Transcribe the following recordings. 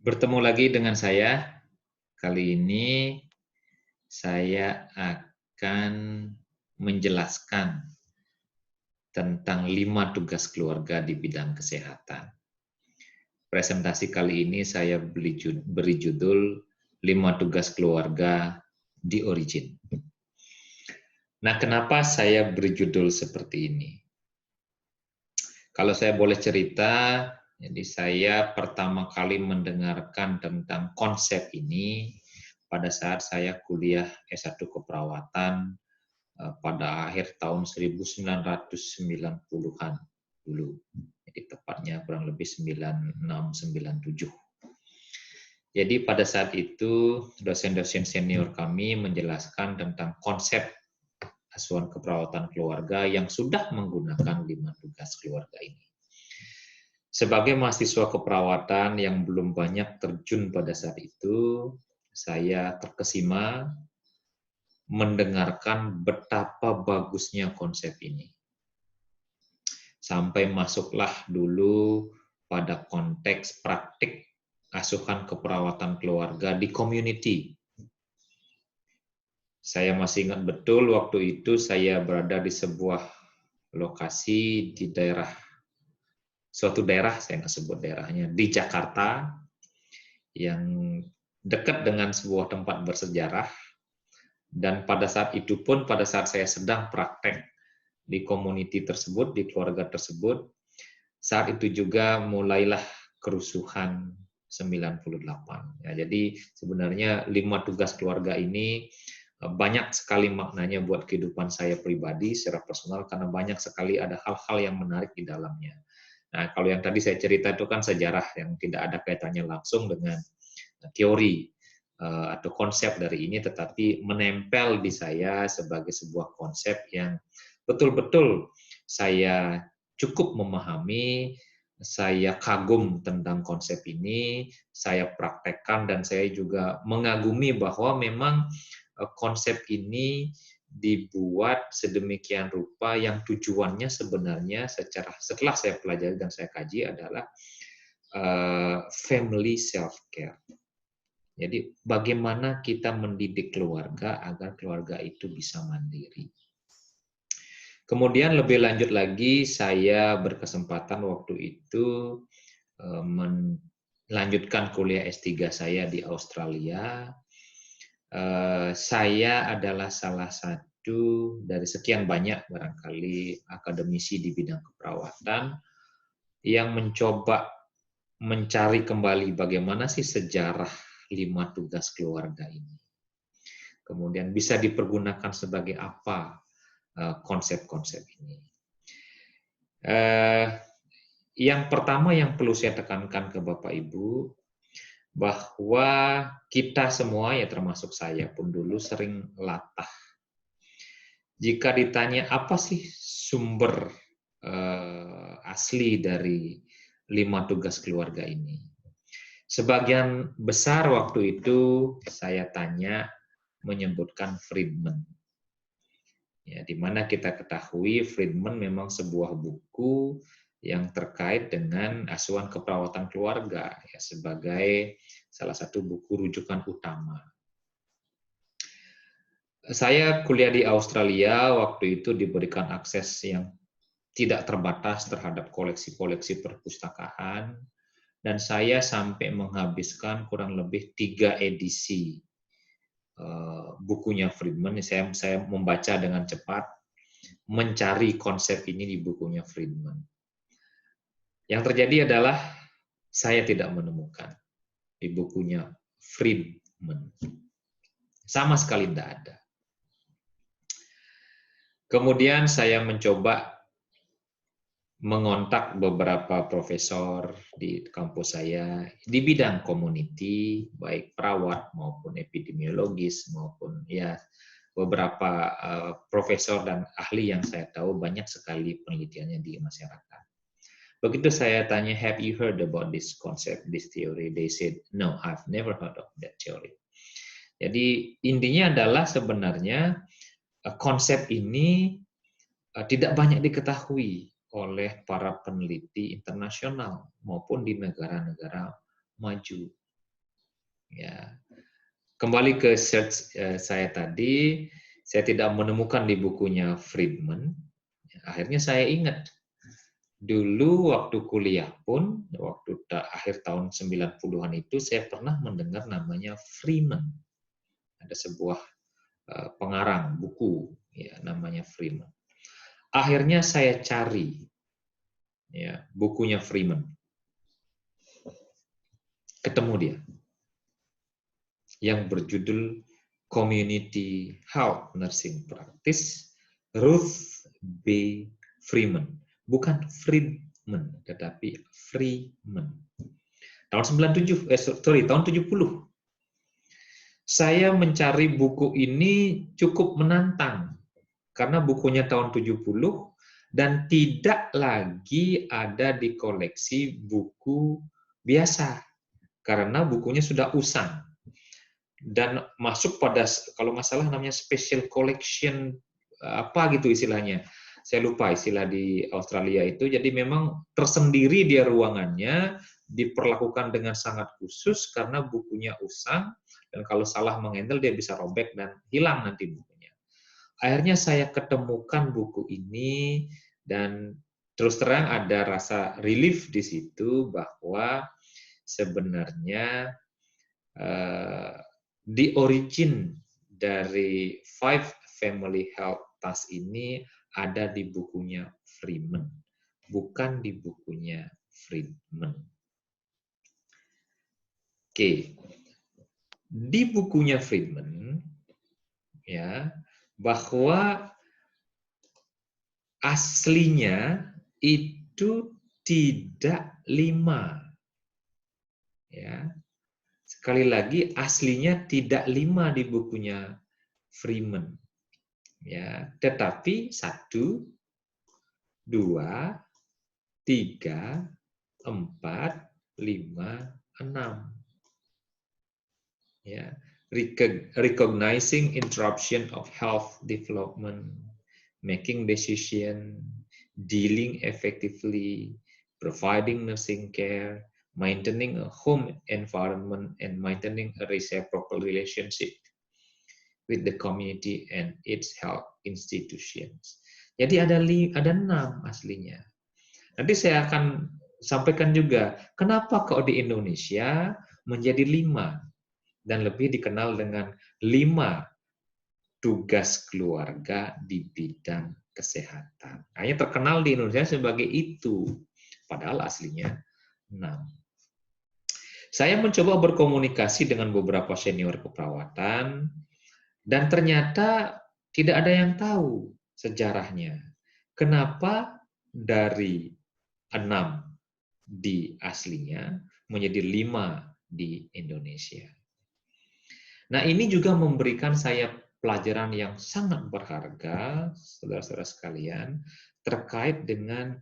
Bertemu lagi dengan saya. Kali ini saya akan menjelaskan tentang 5 tugas keluarga di bidang kesehatan. Presentasi kali ini saya beri judul 5 tugas keluarga di Origin. Nah, kenapa saya beri judul seperti ini? Kalau saya boleh cerita, jadi saya pertama kali mendengarkan tentang konsep ini pada saat saya kuliah S1 keperawatan pada akhir tahun 1990-an dulu. Jadi tepatnya kurang lebih 96-97. Jadi pada saat itu dosen-dosen senior kami menjelaskan tentang konsep asuhan keperawatan keluarga yang sudah menggunakan 5 tugas keluarga ini. Sebagai mahasiswa keperawatan yang belum banyak terjun pada saat itu, saya terkesima mendengarkan betapa bagusnya konsep ini. Sampai masuklah dulu pada konteks praktik asuhan keperawatan keluarga di community. Saya masih ingat betul waktu itu saya berada di sebuah lokasi di suatu daerah, saya nggak sebut daerahnya, di Jakarta, yang dekat dengan sebuah tempat bersejarah. Dan pada saat itu pun, pada saat saya sedang praktek di community tersebut, di keluarga tersebut, saat itu juga mulailah kerusuhan 98. Ya, jadi sebenarnya 5 tugas keluarga ini banyak sekali maknanya buat kehidupan saya pribadi secara personal, karena banyak sekali ada hal-hal yang menarik di dalamnya. Nah, kalau yang tadi saya cerita itu kan sejarah yang tidak ada kaitannya langsung dengan teori atau konsep dari ini, tetapi menempel di saya sebagai sebuah konsep yang betul-betul saya cukup memahami, saya kagum tentang konsep ini, saya praktekkan, dan saya juga mengagumi bahwa memang konsep ini dibuat sedemikian rupa yang tujuannya sebenarnya setelah saya pelajari dan saya kaji adalah family self-care. Jadi bagaimana kita mendidik keluarga agar keluarga itu bisa mandiri. Kemudian lebih lanjut lagi, saya berkesempatan waktu itu melanjutkan kuliah S3 saya di Australia. Saya adalah salah satu dari sekian banyak barangkali akademisi di bidang keperawatan yang mencoba mencari kembali bagaimana sih sejarah 5 tugas keluarga ini. Kemudian bisa dipergunakan sebagai apa konsep-konsep ini. Yang pertama yang perlu saya tekankan ke Bapak Ibu, bahwa kita semua, ya termasuk saya pun dulu, sering latah. Jika ditanya apa sih sumber asli dari 5 tugas keluarga ini, sebagian besar waktu itu saya tanya menyebutkan Friedman. Ya, di mana kita ketahui Friedman memang sebuah buku yang terkait dengan asuhan keperawatan keluarga, ya, sebagai salah satu buku rujukan utama. Saya kuliah di Australia, waktu itu diberikan akses yang tidak terbatas terhadap koleksi-koleksi perpustakaan, dan saya sampai menghabiskan kurang lebih 3 edisi bukunya Friedman. Saya membaca dengan cepat, mencari konsep ini di bukunya Friedman. Yang terjadi adalah saya tidak menemukan di bukunya Friedman. Sama sekali tidak ada. Kemudian saya mencoba mengontak beberapa profesor di kampus saya di bidang community, baik perawat maupun epidemiologis maupun ya beberapa profesor dan ahli yang saya tahu banyak sekali penelitiannya di masyarakat. Begitu saya tanya, have you heard about this concept, this theory? They said, no, I've never heard of that theory. Jadi intinya adalah sebenarnya konsep ini tidak banyak diketahui oleh para peneliti internasional maupun di negara-negara maju. Ya, kembali ke search saya tadi, saya tidak menemukan di bukunya Friedman. Akhirnya saya ingat, dulu waktu kuliah pun, waktu akhir tahun 90-an itu, saya pernah mendengar namanya Freeman. Ada sebuah pengarang buku, ya, namanya Freeman. Akhirnya saya cari ya bukunya Freeman. Ketemu dia. Yang berjudul Community Health Nursing Practice, Ruth B. Freeman. Bukan Friedman, tetapi Freeman. Tahun 97, tahun 70. Saya mencari buku ini cukup menantang, karena bukunya tahun 70 dan tidak lagi ada di koleksi buku biasa, karena bukunya sudah usang. Dan masuk pada, kalau nggak salah namanya special collection, apa gitu istilahnya. Saya lupa istilah di Australia itu. Jadi memang tersendiri dia ruangannya, diperlakukan dengan sangat khusus karena bukunya usang, dan kalau salah mengendal dia bisa robek dan hilang nanti bukunya. Akhirnya saya ketemukan buku ini, dan terus terang ada rasa relief di situ bahwa sebenarnya di origin dari Five Family Health Task ini ada di bukunya Freeman, bukan di bukunya Friedman. Oke, di bukunya Friedman ya, bahwa aslinya itu tidak 5 ya. Sekali lagi, aslinya tidak 5 di bukunya Freeman. Ya, tetapi 1, 2, 3, 4, 5, 6. Ya, recognizing interruption of health development, making decision, dealing effectively, providing nursing care, maintaining a home environment, and maintaining a reciprocal relationship with the community and its health institutions. Jadi ada 6 aslinya. Nanti saya akan sampaikan juga kenapa kok di Indonesia menjadi 5 dan lebih dikenal dengan 5 tugas keluarga di bidang kesehatan. Hanya terkenal di Indonesia sebagai itu, padahal aslinya 6. Saya mencoba berkomunikasi dengan beberapa senior keperawatan, dan ternyata tidak ada yang tahu sejarahnya. Kenapa dari 6 di aslinya menjadi 5 di Indonesia. Nah, ini juga memberikan saya pelajaran yang sangat berharga, saudara-saudara sekalian, terkait dengan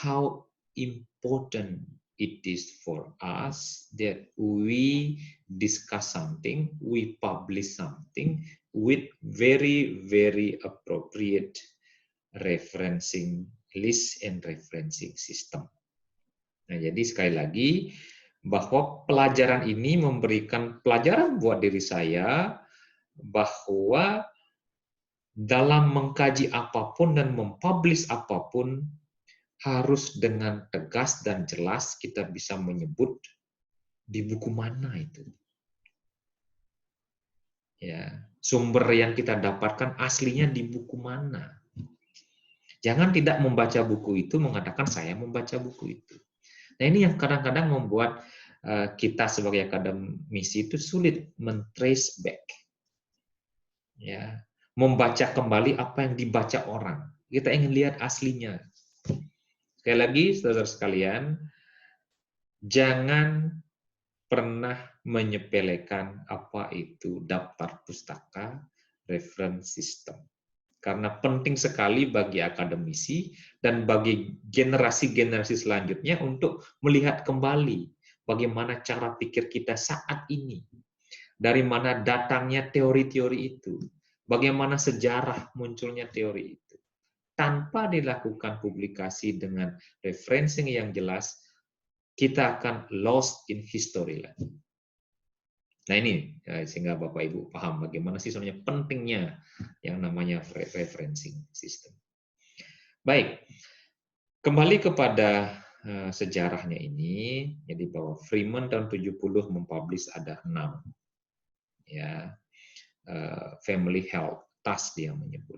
how important it is for us that we discuss something, we publish something with very, very appropriate referencing list and referencing system. Nah, jadi sekali lagi, bahwa pelajaran ini memberikan pelajaran buat diri saya bahwa dalam mengkaji apapun dan mempublish apapun harus dengan tegas dan jelas kita bisa menyebut di buku mana itu. Ya, sumber yang kita dapatkan aslinya di buku mana. Jangan tidak membaca buku itu mengatakan saya membaca buku itu. Nah, ini yang kadang-kadang membuat kita sebagai akademisi itu sulit men-trace back. Ya, membaca kembali apa yang dibaca orang. Kita ingin lihat aslinya. Sekali lagi, saudara sekalian, jangan pernah menyepelekan apa itu daftar pustaka, reference system. Karena penting sekali bagi akademisi dan bagi generasi-generasi selanjutnya untuk melihat kembali bagaimana cara pikir kita saat ini. Dari mana datangnya teori-teori itu. Bagaimana sejarah munculnya teori itu. Tanpa dilakukan publikasi dengan referencing yang jelas, kita akan lost in history lagi. Nah ini sehingga Bapak Ibu paham bagaimana sih sebenarnya pentingnya yang namanya referencing system. Baik, kembali kepada sejarahnya ini, jadi bahwa Freeman tahun 70 mempublish ada 6 ya family health task dia menyebut.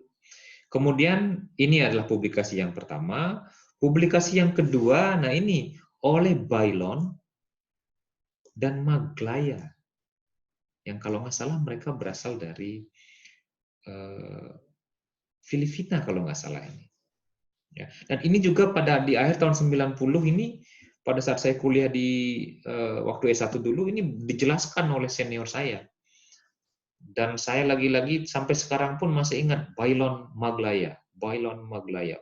Kemudian ini adalah publikasi yang pertama, publikasi yang kedua, nah ini oleh Bailon dan Maglaya, yang kalau nggak salah mereka berasal dari Filipina kalau nggak salah ini. Ya. Dan ini juga di akhir tahun 90 ini, pada saat saya kuliah di waktu S1 dulu, ini dijelaskan oleh senior saya. Dan saya lagi-lagi sampai sekarang pun masih ingat Bailon Maglaya,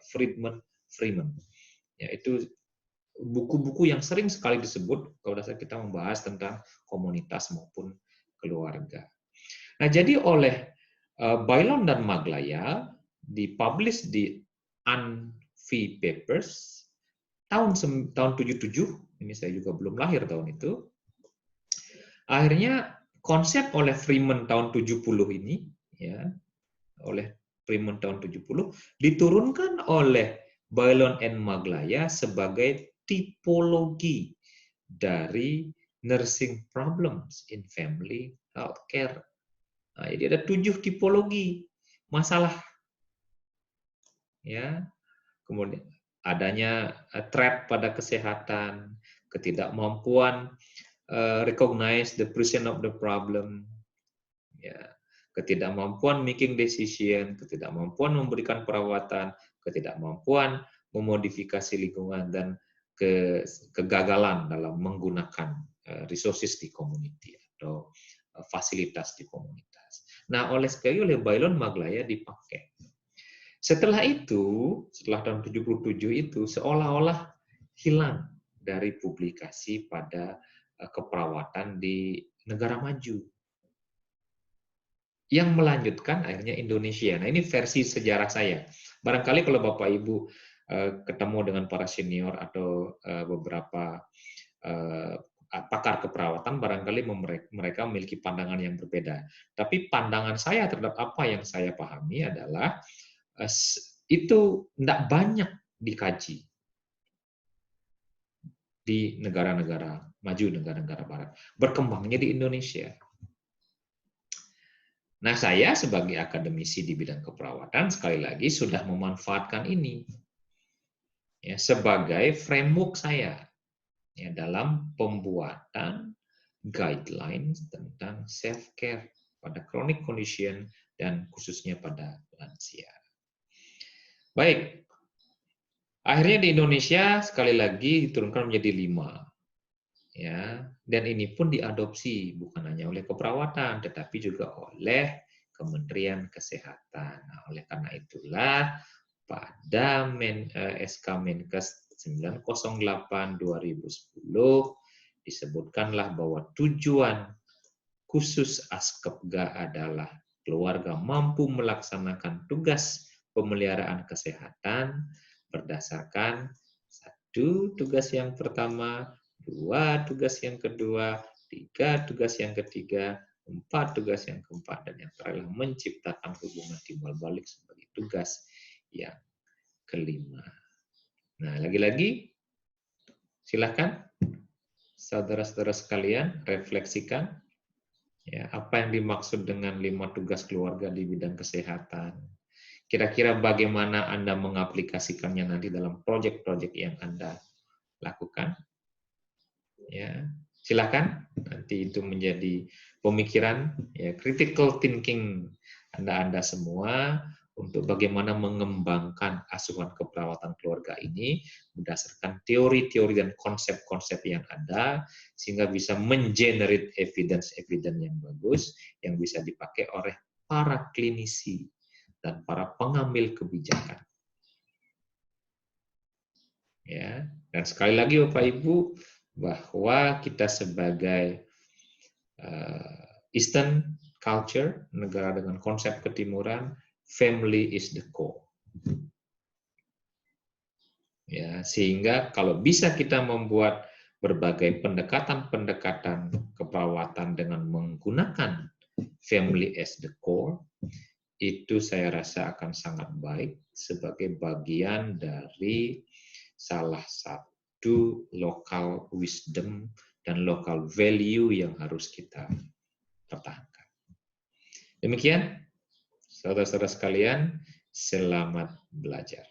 Freeman. Ya, itu buku-buku yang sering sekali disebut kalau kita membahas tentang komunitas maupun keluarga. Nah, jadi oleh Bailon dan Maglaya dipublish di Unfi Papers tahun 77, ini saya juga belum lahir tahun itu. Akhirnya konsep oleh Freeman tahun 70 ini, ya, oleh Freeman tahun 70 diturunkan oleh Bailon and Maglaya sebagai tipologi dari nursing problems in family healthcare. Nah, jadi ada 7 tipologi masalah, ya. Kemudian adanya threat pada kesehatan, ketidakmampuan recognize the presence of the problem, ya, ketidakmampuan making decision, ketidakmampuan memberikan perawatan, ketidakmampuan memodifikasi lingkungan, dan kegagalan dalam menggunakan resources di community atau fasilitas di komunitas. Nah, oleh Bailon Maglaya dipakai. Setelah itu, setelah tahun 77 itu seolah-olah hilang dari publikasi pada keperawatan di negara maju. Yang melanjutkan akhirnya Indonesia. Nah, ini versi sejarah saya. Barangkali kalau Bapak Ibu ketemu dengan para senior atau beberapa pakar keperawatan, barangkali mereka memiliki pandangan yang berbeda. Tapi pandangan saya terhadap apa yang saya pahami adalah itu tidak banyak dikaji di negara-negara maju, negara-negara barat. Berkembangnya di Indonesia. Nah, saya sebagai akademisi di bidang keperawatan sekali lagi sudah memanfaatkan ini ya sebagai framework saya ya dalam pembuatan guidelines tentang self care pada chronic condition dan khususnya pada lansia. Baik, akhirnya di Indonesia sekali lagi diturunkan menjadi 5. Ya, dan ini pun diadopsi bukan hanya oleh keperawatan tetapi juga oleh Kementerian Kesehatan. Nah, oleh karena itulah pada SK Menkes 908/2010 disebutkanlah bahwa tujuan khusus Askepga adalah keluarga mampu melaksanakan tugas pemeliharaan kesehatan berdasarkan 1 tugas yang pertama, 2 tugas yang kedua, 3 tugas yang ketiga, 4 tugas yang keempat, dan yang terakhir menciptakan hubungan timbal balik sebagai tugas yang kelima. Nah, lagi-lagi silakan saudara-saudara sekalian refleksikan ya, apa yang dimaksud dengan 5 tugas keluarga di bidang kesehatan. Kira-kira bagaimana Anda mengaplikasikannya nanti dalam proyek-proyek yang Anda lakukan? Ya, silakan nanti itu menjadi pemikiran ya, critical thinking Anda semua untuk bagaimana mengembangkan asuhan keperawatan keluarga ini berdasarkan teori-teori dan konsep-konsep yang ada sehingga bisa mengenerate evidence-evidence yang bagus yang bisa dipakai oleh para klinisi dan para pengambil kebijakan. Ya, dan sekali lagi Bapak Ibu bahwa kita sebagai Eastern culture, negara dengan konsep ketimuran, family is the core. Ya, sehingga kalau bisa kita membuat berbagai pendekatan-pendekatan keperawatan dengan menggunakan family as the core, itu saya rasa akan sangat baik sebagai bagian dari salah satu local wisdom dan local value yang harus kita pertahankan. Demikian, saudara-saudara sekalian, selamat belajar.